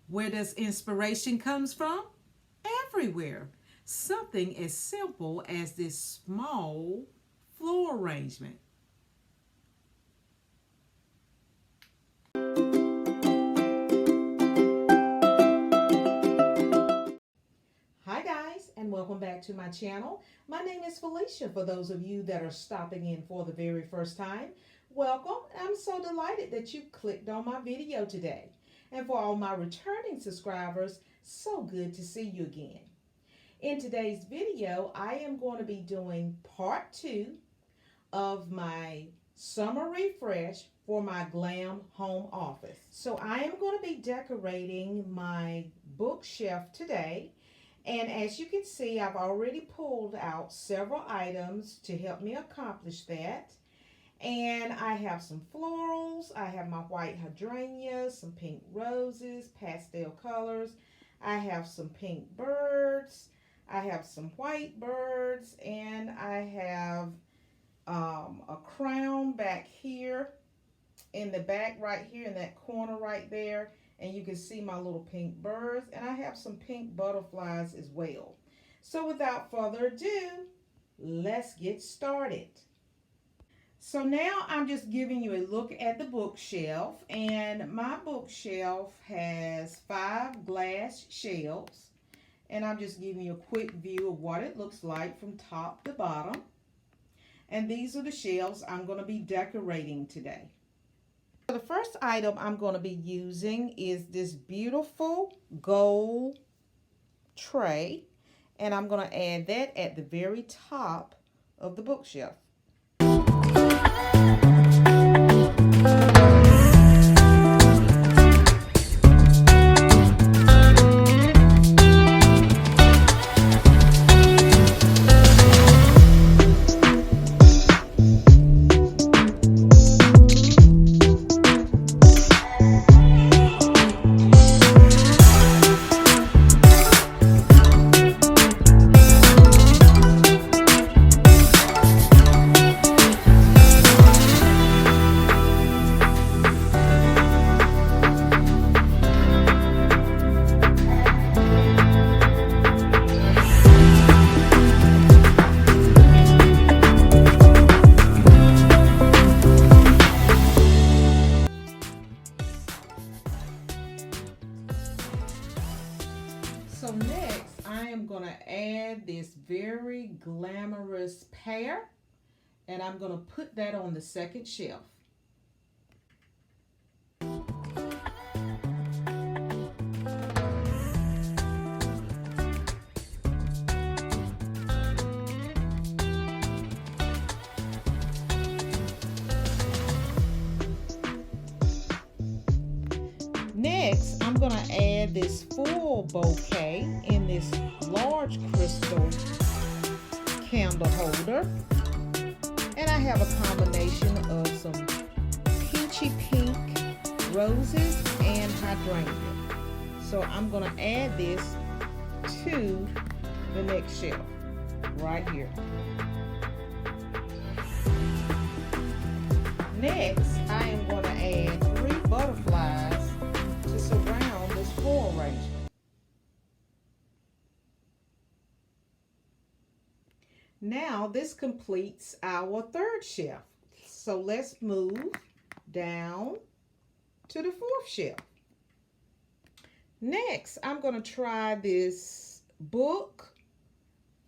Where does inspiration comes from? Everywhere. Something as simple as this small floor arrangement. Hi guys, and welcome back to my channel. My name is Felicia. For those of you that are stopping in for the very first time, welcome. I'm so delighted that you clicked on my video today. And for all my returning subscribers, so good to see you again. In today's video, I am going to be doing part 2 of my summer refresh for my glam home office. So I am going to be decorating my bookshelf today. And as you can see, I've already pulled out several items to help me accomplish that. And I have some florals, I have my white hydrangeas, some pink roses, pastel colors. I have some pink birds, I have some white birds, and I have a crown back here in the back right here in that corner right there. And you can see my little pink birds, and I have some pink butterflies as well. So without further ado, let's get started. So now I'm just giving you a look at the bookshelf, and my bookshelf has 5 glass shelves, and I'm just giving you a quick view of what it looks like from top to bottom. And these are the shelves I'm going to be decorating today. The first item I'm going to be using is this beautiful gold tray, and I'm going to add that at the very top of the bookshelf. So next, I am going to add this very glamorous pear, and I'm going to put that on the second shelf. Next, I'm going to add this full bouquet in this large crystal candle holder. And I have a combination of some peachy pink roses and hydrangea. So I'm going to add this to the next shelf right here. Next, I am going to add 3 butterflies to surround this floral arrangement. Now this completes our third shelf. So let's move down to the 4th shelf. Next, I'm going to try this book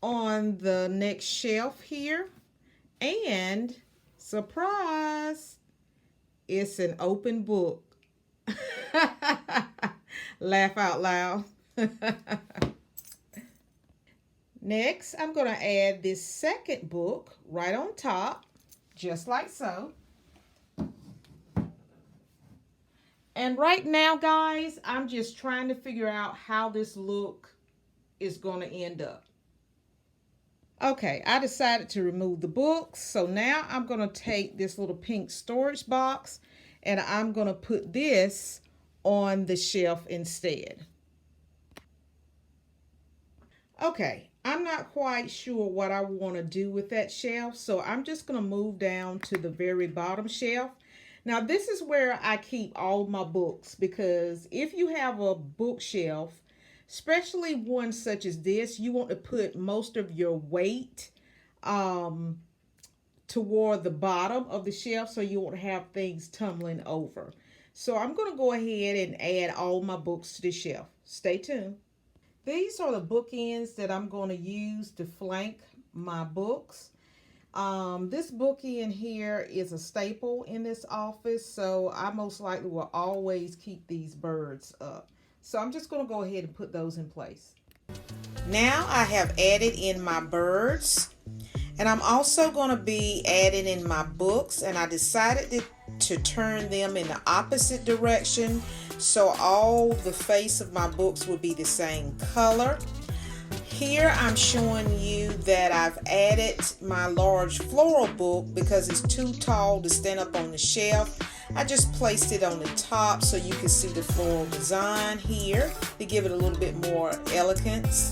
on the next shelf here. And surprise, it's an open book. Laugh out loud. Next, I'm going to add this second book right on top, just like so. And right now, guys, I'm just trying to figure out how this look is going to end up. Okay, I decided to remove the books. So now I'm going to take this little pink storage box, and I'm going to put this on the shelf instead. Okay, I'm not quite sure what I want to do with that shelf, so I'm just going to move down to the very bottom shelf. Now, this is where I keep all my books, because if you have a bookshelf, especially one such as this, you want to put most of your weight um, toward the bottom of the shelf so you won't have things tumbling over. So I'm going to go ahead and add all my books to the shelf. Stay tuned. These are the bookends that I'm going to use to flank my books. This bookend here is a staple in this office, so I most likely will always keep these birds up. So I'm just going to go ahead and put those in place. Now I have added in my birds, and I'm also going to be adding in my books, and I decided to turn them in the opposite direction so all the face of my books will be the same color. Here I'm showing you that I've added my large floral book because it's too tall to stand up on the shelf. I just placed it on the top so you can see the floral design here to give it a little bit more elegance.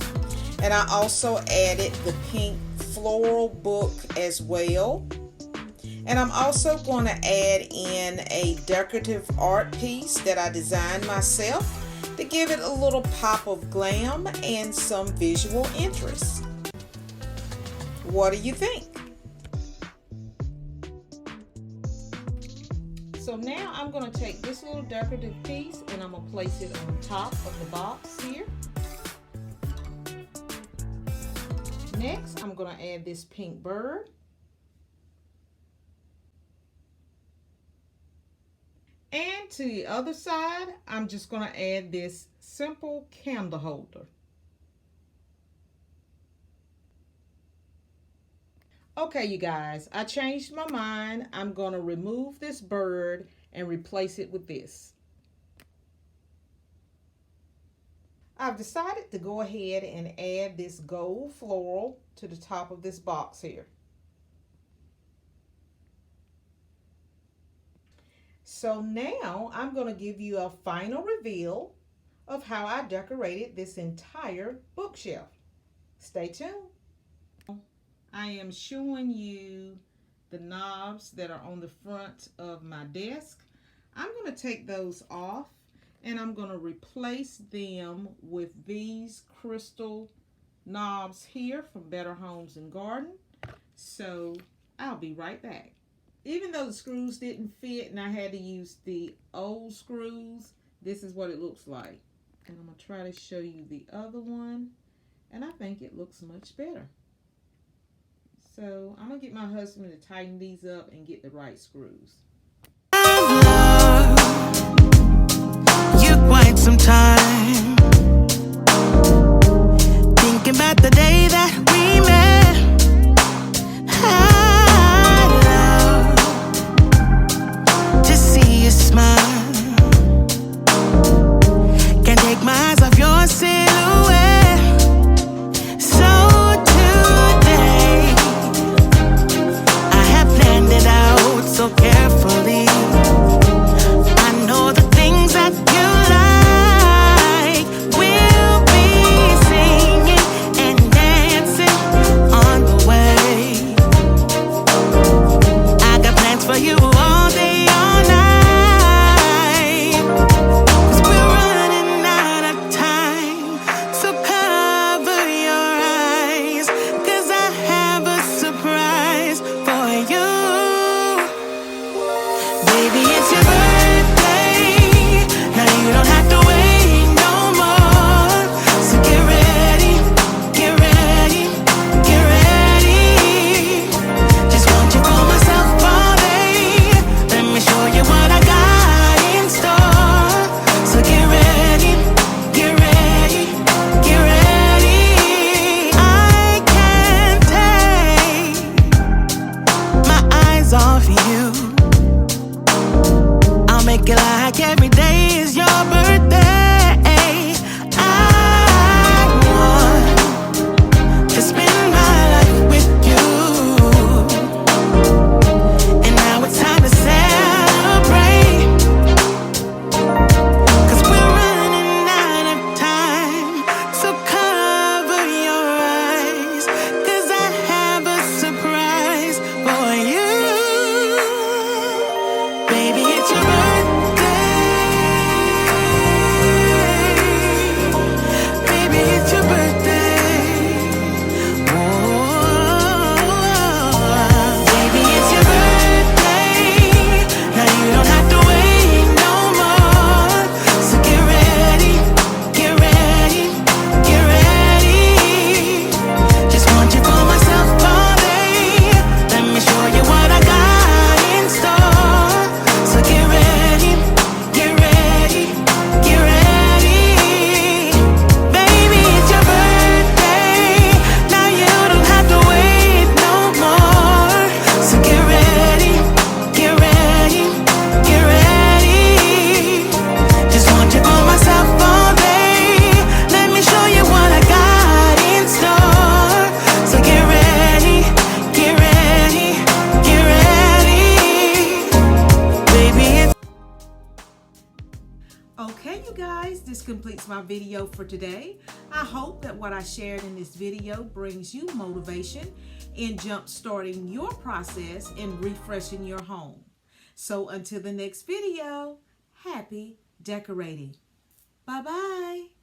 And I also added the pink floral book as well. And I'm also going to add in a decorative art piece that I designed myself to give it a little pop of glam and some visual interest. What do you think? So now I'm going to take this little decorative piece and I'm going to place it on top of the box here. Next, I'm going to add this pink bird. And to the other side, I'm just going to add this simple candle holder. Okay, you guys, I changed my mind. I'm going to remove this bird and replace it with this. I've decided to go ahead and add this gold floral to the top of this box here. So now I'm going to give you a final reveal of how I decorated this entire bookshelf. Stay tuned. I am showing you the knobs that are on the front of my desk. I'm going to take those off and I'm going to replace them with these crystal knobs here from Better Homes and Garden. So I'll be right back. Even though the screws didn't fit and I had to use the old screws, this is what it looks like. And I'm going to try to show you the other one, and I think it looks much better. So I'm going to get my husband to tighten these up and get the right screws. You quite some time thinking about the day that we met. Carefully, I know the things that you like. that's my video for today. I hope that what I shared in this video brings you motivation in jump-starting your process and refreshing your home. So until the next video, happy decorating. Bye-bye.